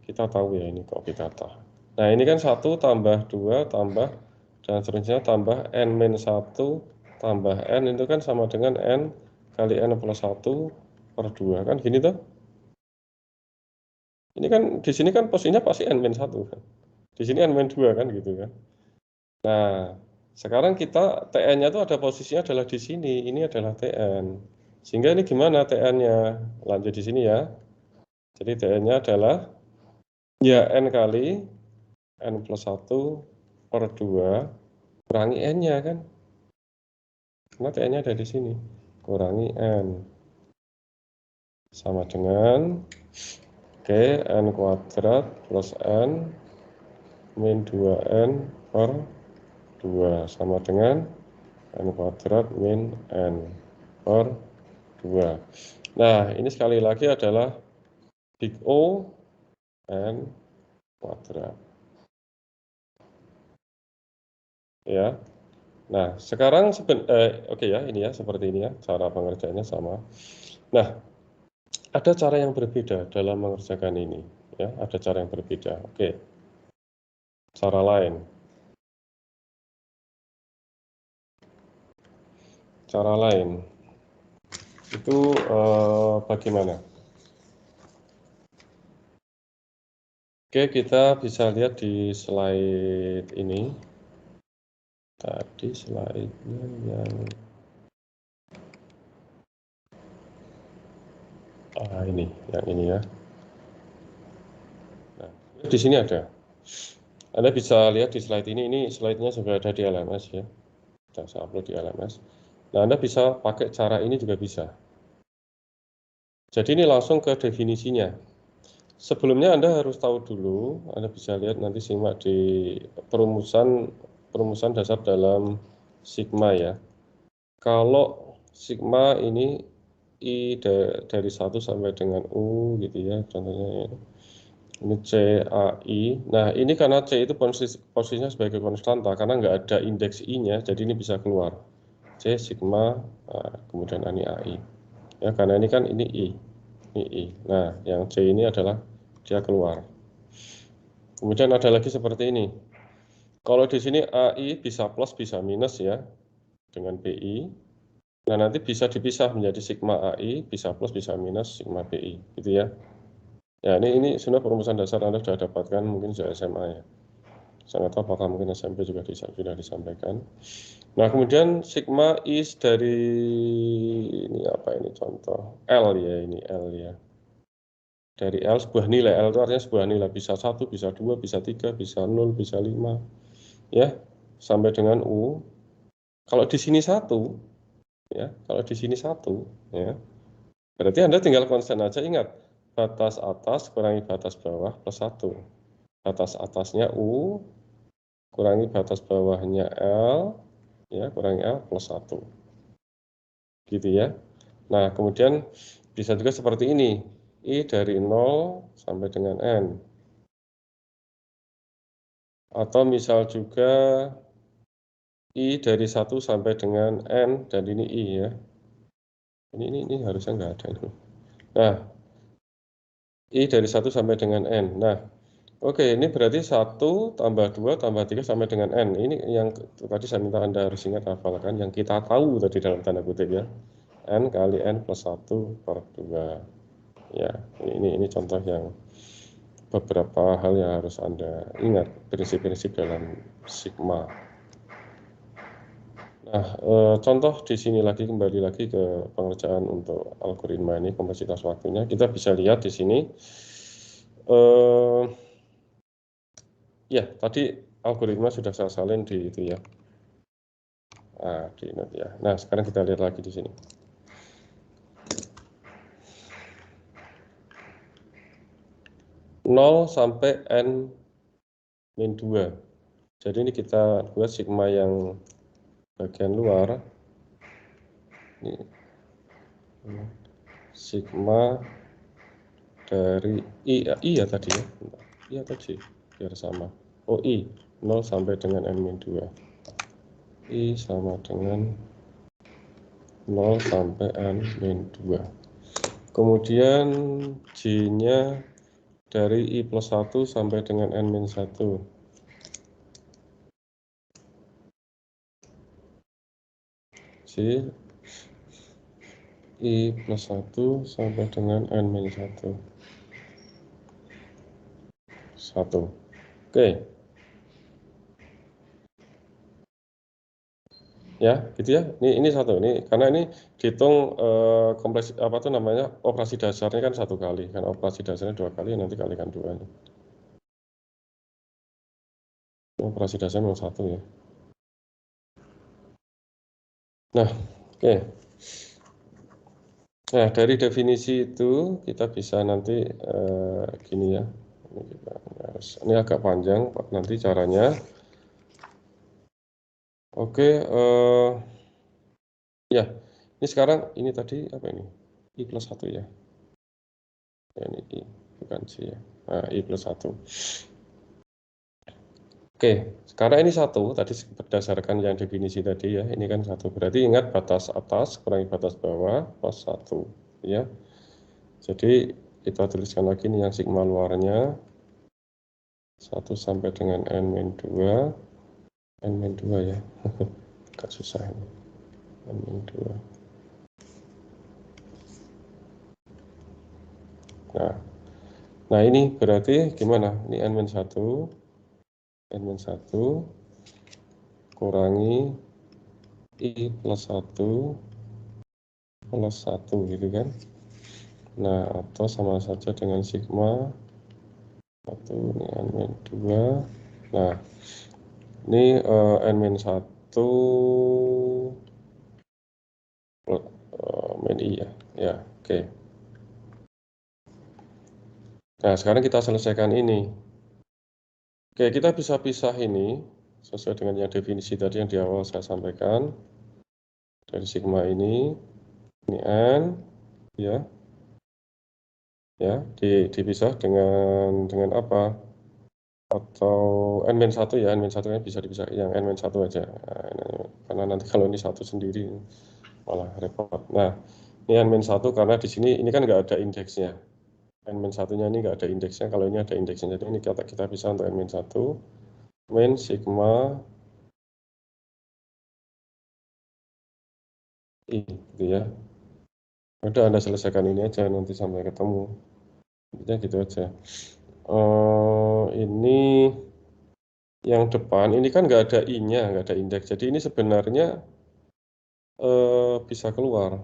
Kita tahu ya ini kok kita tahu. Nah ini kan 1 tambah 2 tambah dan seterusnya tambah n-1 tambah n itu kan sama dengan n kali n plus 1 per 2 kan gini tuh. Ini kan di sini kan posisinya pasti n-1 kan. Di sini n-2 kan gitu kan. Nah, sekarang kita Tn-nya itu ada posisinya adalah di sini. Ini adalah Tn. Sehingga ini gimana Tn-nya? Lanjut di sini ya. Jadi Tn-nya adalah ya n kali n plus 1 per 2 kurangi n-nya kan. Karena Tn-nya ada di sini. Kurangi n. Sama dengan n kuadrat plus n min 2n per 2 sama dengan n kuadrat min n per 2. Nah, ini sekali lagi adalah big O n kuadrat. Ya. Nah, sekarang oke ya, ini ya seperti ini ya, cara pengerjaannya sama. Nah, ada cara yang berbeda dalam mengerjakan ini, ya, ada cara yang berbeda. Oke. Cara lain. Cara lain. Itu bagaimana? Oke, kita bisa lihat di slide ini. Tadi slide-nya yang ini, yang ini ya. Nah, di sini ada. Anda bisa lihat di slide ini slide-nya sudah ada di LMS ya. Sudah saya upload di LMS. Nah, Anda bisa pakai cara ini juga bisa. Jadi ini langsung ke definisinya. Sebelumnya Anda harus tahu dulu, Anda bisa lihat nanti simak di perumusan dasar dalam sigma ya. Kalau sigma ini I dari 1 sampai dengan U gitu ya, contohnya ini CAI. Nah, ini karena C itu posisinya sebagai konstanta, karena nggak ada indeks I-nya, jadi ini bisa keluar. C sigma, kemudian ini AI. Ya, karena ini kan ini I. Ini I. Nah, yang C ini adalah dia keluar. Kemudian ada lagi seperti ini. Kalau di sini AI bisa plus, bisa minus ya, dengan BI. Nah, nanti bisa dipisah menjadi sigma AI, bisa plus, bisa minus, sigma BI, gitu ya. Ya, ini sebenarnya perumusan dasar Anda sudah dapatkan, mungkin sudah SMA ya. Saya nggak tahu apakah mungkin SMP juga sudah disampaikan. Nah, kemudian sigma is dari, ini apa ini contoh, L ya, ini L ya. Dari L sebuah nilai, L itu artinya sebuah nilai, bisa 1, bisa 2, bisa 3, bisa 0, bisa 5. Ya, sampai dengan U. Kalau di sini 1, ya, kalau di sini 1, ya, berarti Anda tinggal konstan aja, ingat, batas atas kurangi batas bawah plus 1. Batas atasnya U, kurangi batas bawahnya L, ya, kurangi A plus 1. Gitu ya. Nah, kemudian bisa juga seperti ini. I dari 0 sampai dengan N. Atau misal juga I dari 1 sampai dengan N, dan ini I ya. Ini harusnya nggak ada ini. Nah, I dari 1 sampai dengan N. Nah, oke, ini berarti 1 tambah 2 tambah 3 sampai dengan N. Ini yang tadi saya minta Anda harus ingat hafalkan, yang kita tahu tadi dalam tanda kutip ya. N kali N plus 1 per 2. Ya, ini contoh yang beberapa hal yang harus Anda ingat, prinsip-prinsip dalam sigma. Nah, contoh di sini lagi, kembali lagi ke pengerjaan untuk algoritma ini, kompleksitas waktunya. Kita bisa lihat di sini. Ya, tadi algoritma sudah saya salin di itu ya. Nah, di note ya. Nah, sekarang kita lihat lagi di sini. Nol sampai N min 2. Jadi ini kita buat sigma yang bagian luar. Ini sigma dari I ya tadi ya. Iya tadi, biar sama. Oh, I 0 sampai dengan N min 2. I sama dengan 0 sampai N min 2. Kemudian J-nya dari I plus 1 sampai dengan N min 1. J I plus 1 sampai dengan N min 1. 1. Oke. Ya, gitu ya. Ini satu. Ini karena ini dihitung kompleks apa tuh namanya, operasi dasarnya kan 1 kali. Kan operasi dasarnya 2 kali, nanti kalikan 2. Operasi dasarnya memang 1 ya. Nah, oke. Nah, dari definisi itu kita bisa nanti gini ya. Ini agak panjang Pak, nanti caranya. Oke, ya. Ini sekarang ini tadi apa ini? I plus 1 ya. Ya, ini I, bukan C ya. Nah, I plus 1. Oke, sekarang ini 1, tadi berdasarkan yang definisi tadi ya, ini kan 1. Berarti ingat batas atas kurangi batas bawah plus 1 ya. Jadi kita tuliskan lagi nih yang sigma luarnya 1 sampai dengan N min 2. N min 2 ya. Agak susah ini. N min 2. Nah, ini berarti gimana? Ini N min 1. N min 1 kurangi I plus 1 plus 1 gitu kan. Nah, atau sama saja dengan sigma 1 ini N min 2. Nah, ini N min 1 min I ya. Ya, oke. Nah, sekarang kita selesaikan ini. Oke, kita bisa pisah ini sesuai dengan yang definisi tadi yang di awal saya sampaikan. Dari sigma ini N ya. Ya, dipisah dengan apa? Atau N-1 ya, N-1 kan bisa dipisah yang N-1 aja. Nah, karena nanti kalau ini satu sendiri malah repot. Nah, ini N-1 karena di sini ini kan nggak ada indeksnya. N-1-nya ini nggak ada indeksnya, kalau ini ada indeksnya. Jadi ini kita bisa untuk N-1 min sigma I gitu ya. Udah Anda selesaikan ini aja nanti sampai ketemu. Intinya gitu aja. Ini yang depan ini kan nggak ada I-nya, nggak ada indeks. Jadi ini sebenarnya bisa keluar.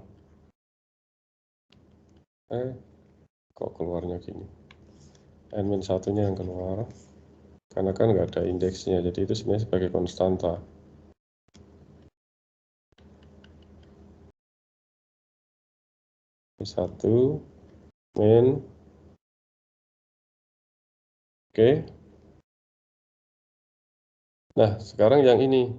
Kok keluarnya gini? N-1-nya yang keluar. Karena kan nggak ada indeksnya, jadi itu sebenarnya sebagai konstanta. N-1 min. Oke. Nah, sekarang yang ini.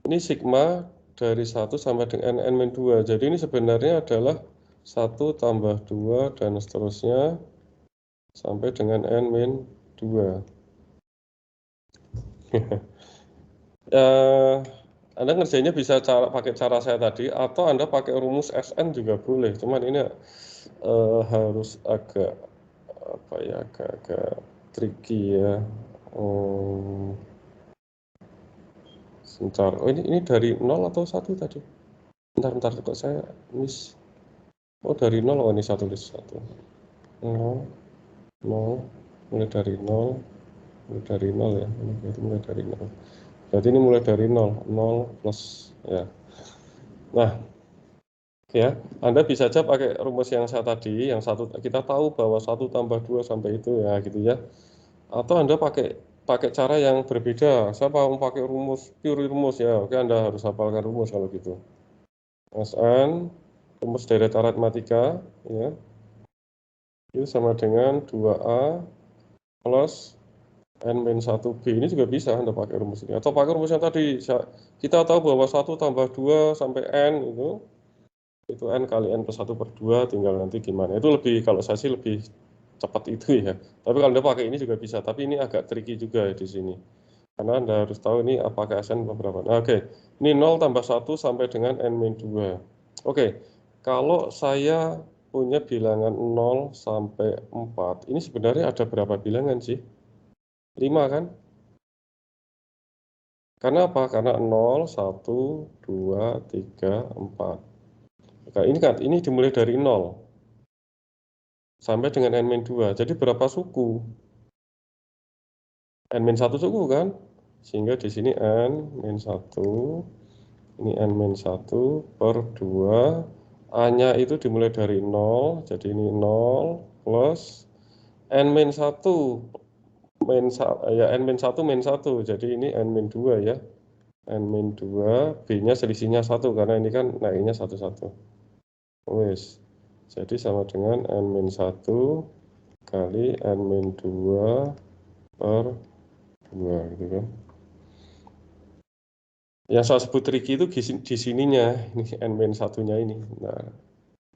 Ini sigma dari 1 sampai dengan n-2. Jadi ini sebenarnya adalah 1 tambah 2 dan seterusnya sampai dengan n-2. Anda ngerjainnya bisa pakai cara saya tadi, atau Anda pakai rumus SN juga boleh. Cuman ini harus agak apa ya, agak tricky ya. Sebentar. Oh, ini dari 0 atau 1 tadi? Bentar, kok saya miss. Oh, dari 0. Oh, ini saya tulis 1. 0, 0, mulai dari 0, mulai dari 0 ya. Ini berarti mulai dari 0. Berarti ini mulai dari 0, 0 plus ya. Nah, ya, Anda bisa aja pakai rumus yang saya tadi, yang satu kita tahu bahwa 1 tambah 2 sampai itu ya gitu ya. Atau Anda pakai cara yang berbeda. Saya mau pakai pure rumus ya. Oke, Anda harus hafalkan rumus kalau gitu. SN rumus deret aritmatika ya. Itu sama dengan 2A plus N-1B. Ini juga bisa Anda pakai rumus ini. Atau pakai rumus yang tadi. Kita tahu bahwa 1 tambah 2 sampai N itu N kali N plus 1 per 2, tinggal nanti gimana. Itu lebih, kalau saya sih lebih cepat itu ya. Tapi kalau Anda pakai ini juga bisa. Tapi ini agak tricky juga ya di sini. Karena Anda harus tahu ini apakah SN berapa. Nah, oke. Ini 0 tambah 1 sampai dengan N-2. Oke. Kalau saya punya bilangan 0 sampai 4, ini sebenarnya ada berapa bilangan sih? 5 kan? Karena apa? Karena 0, 1, 2, 3, 4. Nah, ini kan, ini dimulai dari 0 sampai dengan N-2. Jadi berapa suku? N-1 suku kan? Sehingga di sini N-1, ini N-1 per 2. A-nya itu dimulai dari 0, jadi ini 0 plus N-1 ya, N-1 min 1, jadi ini N-2 ya. N-2, B-nya selisihnya 1 karena ini kan naiknya 1-1. Wes. Jadi sama dengan N-1 kali N-2 per 2 gitu kan. Yang saya sebut tricky itu di sininya, ini N-1-nya ini. Nah,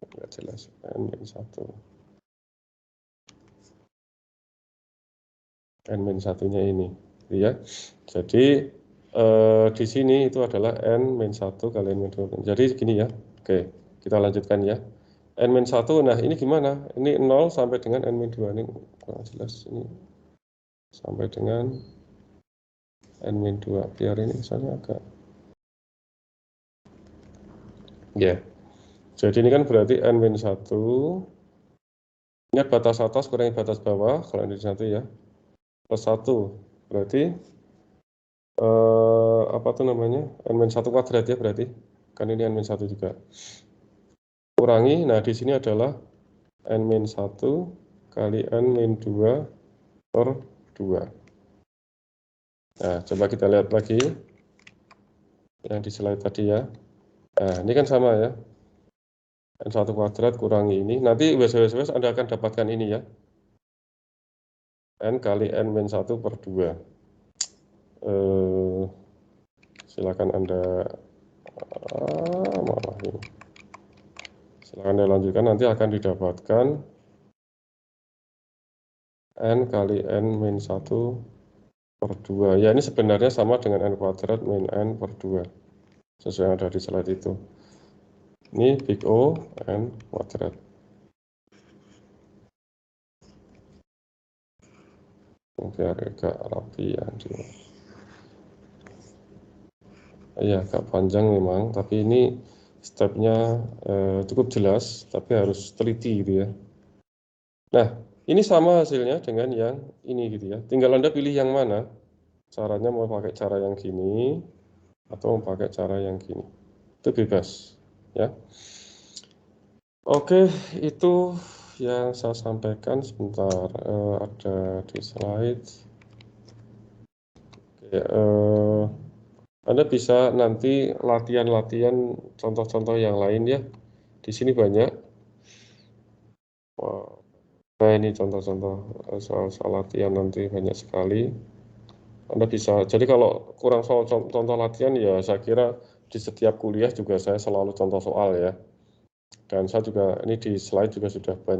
nggak jelas. N-1. N-1-nya ini. Ya. Jadi di sini itu adalah N-1 kali N-2. Jadi gini ya. Oke, kita lanjutkan ya. N-1, nah ini gimana? Ini 0 sampai dengan N-2. Ini kurang jelas. Ini sampai dengan N-2. Biar ini misalnya agak. Ya. Jadi ini kan berarti N-1. Ingat batas atas kurangi batas bawah. Kalau ini 1 ya. Plus 1. Berarti apa tuh namanya? N-1 kuadrat ya berarti. Kan ini N-1 juga. Kurangi, nah di sini adalah N-1 kali N-2 per 2. Nah, coba kita lihat lagi yang di slide tadi ya. Nah, ini kan sama ya. N1 kuadrat kurangi ini. Nanti wes Anda akan dapatkan ini ya. N kali N-1 per 2. Silakan Anda maaf ini. Silakan Anda lanjutkan, nanti akan didapatkan N kali N-1 per 2. Ya, ini sebenarnya sama dengan N kuadrat min N per 2. Sesuai yang ada di slide itu. Ini big O, N kuadrat. Biar agak rapi ya. Ya, agak panjang memang, tapi ini stepnya cukup jelas, tapi harus teliti gitu ya. Nah, ini sama hasilnya dengan yang ini gitu ya. Tinggal Anda pilih yang mana. Caranya mau pakai cara yang gini atau mau pakai cara yang gini. Itu bebas ya. Oke, itu yang saya sampaikan. Sebentar, ada di slide. Oke, Anda bisa nanti latihan-latihan contoh-contoh yang lain ya. Di sini banyak. Nah, ini contoh-contoh soal latihan nanti banyak sekali. Anda bisa. Jadi kalau kurang soal contoh latihan ya saya kira di setiap kuliah juga saya selalu contoh soal ya. Dan saya juga ini di slide juga sudah banyak